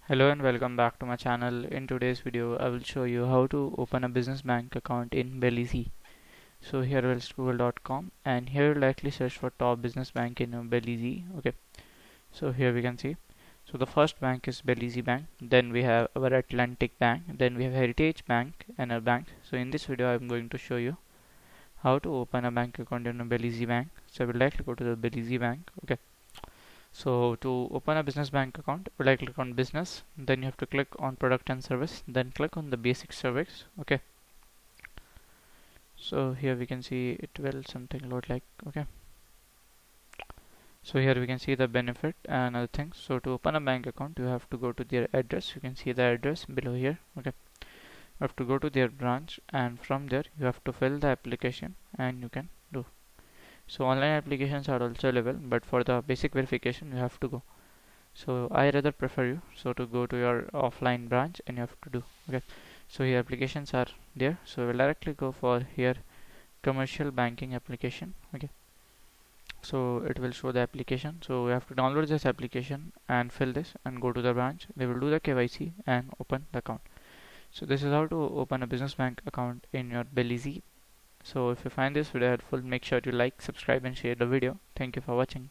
Hello and welcome back to my channel. In today's video I will show you how to open a business bank account in Belize. So here we'll google.com and here you'll likely search for top business bank in Belize. Okay, so here we can see. So the first bank is Belize Bank, then we have our Atlantic Bank, then we have Heritage Bank and a bank. So in this video I'm going to show you how to open a bank account in a Belize Bank. So I will likely go to the Belize Bank. Okay, so to open a business bank account, we like click on business, then you have to click on product and service, then click on the basic service. Okay, so here we can see it will something load like. Okay, so here we can see the benefit and other things. So to open a bank account you have to go to their address. You can see the address below here. Okay, you have to go to their branch and from there you have to fill the application and you can do. So online applications are also available, but for the basic verification you have to go. So I rather prefer you to go to your offline branch and you have to do. Okay, so here applications are there, so we'll directly go for here commercial banking application. Okay, so it will show the application, so we have to download this application and fill this and go to the branch. They will do the KYC and open the account. So this is how to open a business bank account in your Belize. So if you find this video helpful, make sure to like, subscribe and share the video. Thank you for watching.